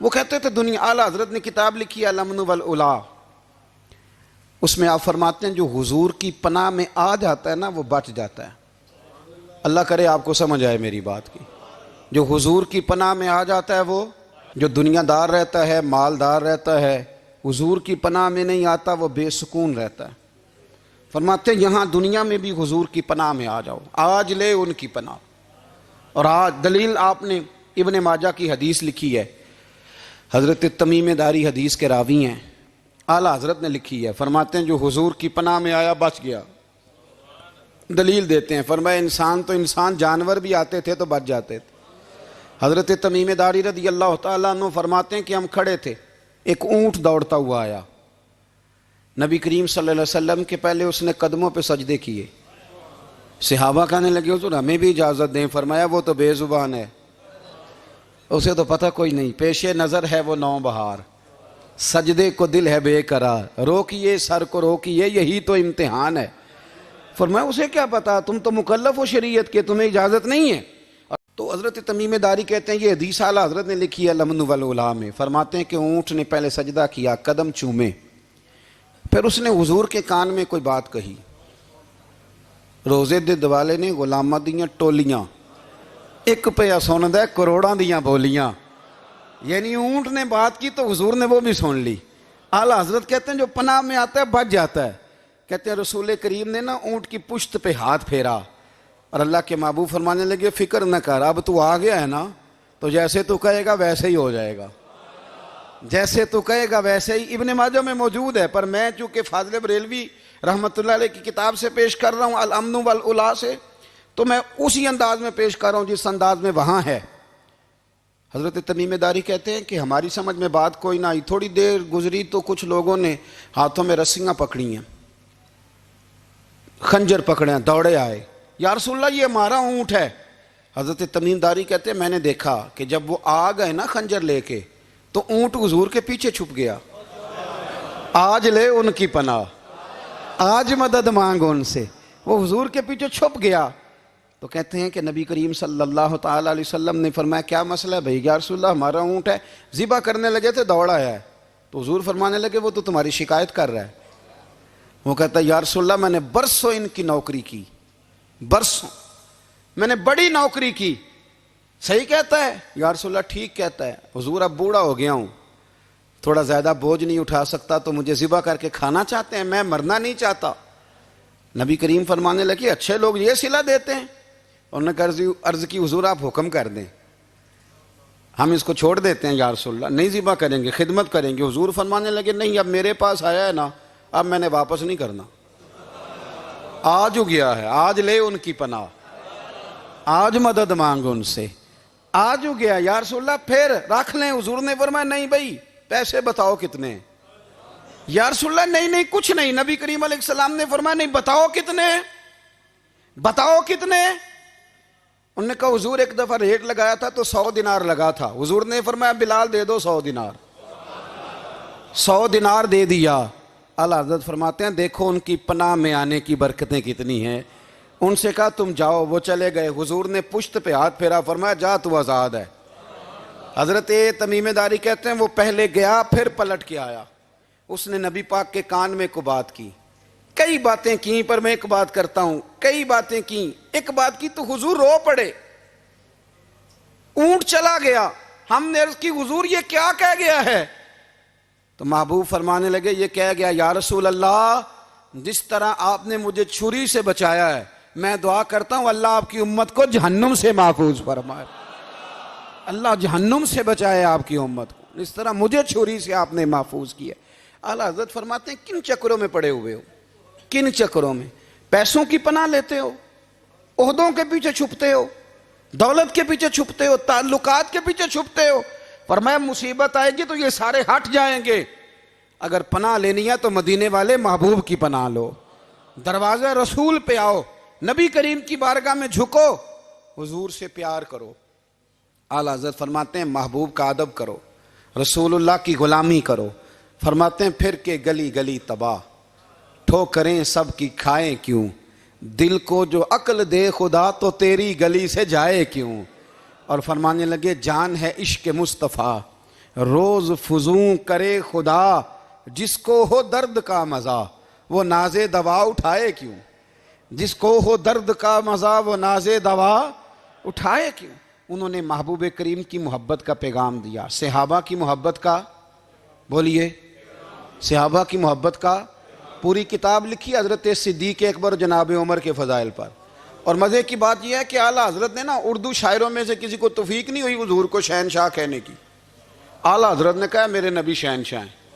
وہ کہتے تھے دنیا، اعلیٰ حضرت نے کتاب لکھی ہے الامن والعلا، اس میں آپ فرماتے ہیں جو حضور کی پناہ میں آ جاتا ہے نا وہ بچ جاتا ہے۔ اللہ کرے آپ کو سمجھ آئے میری بات کی۔ جو حضور کی پناہ میں آ جاتا ہے وہ، جو دنیا دار رہتا ہے، مالدار رہتا ہے، حضور کی پناہ میں نہیں آتا وہ بے سکون رہتا ہے۔ فرماتے ہیں یہاں دنیا میں بھی حضور کی پناہ میں آ جاؤ، آج لے ان کی پناہ۔ اور آج دلیل آپ نے ابن ماجہ کی حدیث لکھی ہے، حضرت تمیم داری حدیث کے راوی ہیں، اعلیٰ حضرت نے لکھی ہے، فرماتے ہیں جو حضور کی پناہ میں آیا بچ گیا۔ دلیل دیتے ہیں، فرمایا انسان تو انسان، جانور بھی آتے تھے تو بچ جاتے تھے۔ حضرت تمیم داری رضی اللہ تعالیٰ عنہ فرماتے ہیں کہ ہم کھڑے تھے، ایک اونٹ دوڑتا ہوا آیا، نبی کریم صلی اللہ علیہ وسلم کے پہلے اس نے قدموں پہ سجدے کیے، صحابہ کہنے لگے حضور ہمیں بھی اجازت دیں، فرمایا وہ تو بے زبان ہے، اسے تو پتہ کوئی نہیں، پیش نظر ہے وہ نو بہار، سجدے کو دل ہے بے قرار، روکیے سر کو روکیے یہی تو امتحان ہے۔ فرمایا اسے کیا پتا، تم تو مکلف ہو شریعت کے، تمہیں اجازت نہیں ہے۔ تو حضرت تمیم داری کہتے ہیں یہ حدیث اعلیٰ حضرت نے لکھی ہے الامن والعلا میں، فرماتے ہیں کہ اونٹ نے پہلے سجدہ کیا، قدم چومے، پھر اس نے حضور کے کان میں کوئی بات کہی، روزے دے دوالے نے غلامہ دیاں ٹولیاں، ایک پہ سن دے کروڑاں دیاں بولیاں، یعنی اونٹ نے بات کی تو حضور نے وہ بھی سن لی۔ اعلیٰ حضرت کہتے ہیں جو پناہ میں آتا ہے بچ جاتا ہے۔ کہتے ہیں رسول کریم نے نا اونٹ کی پشت پہ ہاتھ پھیرا اور اللہ کے محبوب فرمانے لگے فکر نہ کر، اب تو آ گیا ہے نا تو جیسے تو کہے گا ویسے ہی ہو جائے گا، جیسے تو کہے گا ویسے ہی۔ ابن ماجہ میں موجود ہے، پر میں چونکہ فاضل بریلوی رحمۃ اللہ علیہ کی کتاب سے پیش کر رہا ہوں الامن والعلا سے، تو میں اسی انداز میں پیش کر رہا ہوں جس انداز میں وہاں ہے۔ حضرت تمیم داری کہتے ہیں کہ ہماری سمجھ میں بات کوئی نہ آئی، تھوڑی دیر گزری تو کچھ لوگوں نے ہاتھوں میں رسیاں پکڑی ہیں، خنجر پکڑے ہیں، دوڑے آئے، یا رسول اللہ یہ ہمارا اونٹ ہے۔ حضرت تمیم داری کہتے ہیں میں نے دیکھا کہ جب وہ آ گئے نا خنجر لے کے تو اونٹ حضور کے پیچھے چھپ گیا، آج لے ان کی پناہ، آج مدد مانگ ان سے، وہ حضور کے پیچھے چھپ گیا۔ تو کہتے ہیں کہ نبی کریم صلی اللہ تعالیٰ علیہ وسلم نے فرمایا کیا مسئلہ ہے بھائی؟ یا رسول اللہ ہمارا اونٹ ہے، ذبح کرنے لگے تھے دوڑ آیا ہے۔ تو حضور فرمانے لگے وہ تو تمہاری شکایت کر رہا ہے۔ وہ کہتا ہے یا رسول اللہ میں نے برسوں ان کی نوکری کی، برسوں میں نے بڑی نوکری کی۔ صحیح کہتا ہے یا رسول اللہ؟ ٹھیک کہتا ہے حضور، اب بوڑھا ہو گیا ہوں، تھوڑا زیادہ بوجھ نہیں اٹھا سکتا، تو مجھے ذبح کر کے کھانا چاہتے ہیں، میں مرنا نہیں چاہتا۔ نبی کریم فرمانے لگے اچھے لوگ یہ صلہ دیتے ہیں؟ انہوں نے عرض کی حضور آپ حکم کر دیں، ہم اس کو چھوڑ دیتے ہیں یا رسول اللہ، نہیں ذبح کریں گے، خدمت کریں گے۔ حضور فرمانے لگے نہیں، اب میرے پاس آیا ہے نا، اب میں نے واپس نہیں کرنا، آج ہو گیا ہے، آج لے ان کی پناہ، آج مدد مانگ ان سے، آج ہو گیا یا رسول اللہ پھر رکھ لیں۔ حضور نے فرمایا نہیں بھائی پیسے بتاؤ کتنے ہیں؟ یا رسول اللہ نہیں کچھ نہیں۔ نبی کریم علیہ السلام نے فرمایا نہیں، بتاؤ کتنے، بتاؤ کتنے۔ انہوں نے کہا حضور ایک دفعہ ریٹ لگایا تھا تو 100 دینار لگا تھا، حضور نے فرمایا بلال دے دو 100 دینار، 100 دینار دے دیا۔ اعلیٰ حضرت فرماتے ہیں دیکھو ان کی پناہ میں آنے کی برکتیں کتنی ہیں۔ ان سے کہا تم جاؤ، وہ چلے گئے، حضور نے پشت پہ ہاتھ پھیرا، فرمایا جا تو آزاد ہے۔ حضرت تمیم داری کہتے ہیں وہ پہلے گیا پھر پلٹ کے آیا، اس نے نبی پاک کے کان میں کو بات کی، کئی باتیں کی، پر میں ایک بات کرتا ہوں، کئی باتیں کی، ایک بات کی تو حضور رو پڑے، اونٹ چلا گیا، ہم نے عرض کی حضور یہ کیا کہہ گیا ہے؟ تو محبوب فرمانے لگے یہ کہہ گیا یا رسول اللہ جس طرح آپ نے مجھے چھری سے بچایا ہے، میں دعا کرتا ہوں اللہ آپ کی امت کو جہنم سے محفوظ فرمائے، اللہ جہنم سے بچائے آپ کی امت کو، اس طرح مجھے چھری سے آپ نے محفوظ کیا۔ اعلیٰ حضرت فرماتے ہیں کن چکروں میں پڑے ہوئے ہو، کن چکروں میں؟ پیسوں کی پناہ لیتے ہو، عہدوں کے پیچھے چھپتے ہو، دولت کے پیچھے چھپتے ہو، تعلقات کے پیچھے چھپتے ہو۔ فرمایا مصیبت آئے گی تو یہ سارے ہٹ جائیں گے، اگر پناہ لینی ہے تو مدینے والے محبوب کی پناہ لو، دروازہ رسول پہ آؤ، نبی کریم کی بارگاہ میں جھکو، حضور سے پیار کرو۔ اعلیٰ حضرت فرماتے ہیں محبوب کا ادب کرو، رسول اللہ کی غلامی کرو۔ فرماتے ہیں پھر کے گلی گلی تباہ، ٹھوکریں سب کی کھائیں کیوں، دل کو جو عقل دے خدا تو تیری گلی سے جائے کیوں۔ اور فرمانے لگے جان ہے عشق مصطفیٰ، روز فزوں کرے خدا جس کو ہو درد کا مزہ وہ ناز دوا اٹھائے کیوں، جس کو ہو درد کا مزہ وہ ناز دوا اٹھائے کیوں۔ انہوں نے محبوب کریم کی محبت کا پیغام دیا، صحابہ کی محبت کا، بولیے، صحابہ کی محبت کا پوری کتاب لکھی حضرت صدیق اکبر جناب عمر کے فضائل پر۔ اور مزے کی بات یہ ہے کہ اعلیٰ حضرت نے نا اردو شاعروں میں سے کسی کو توفیق نہیں ہوئی حضور کو شہنشاہ کہنے کی، اعلیٰ حضرت نے کہا میرے نبی شہنشاہ ہیں۔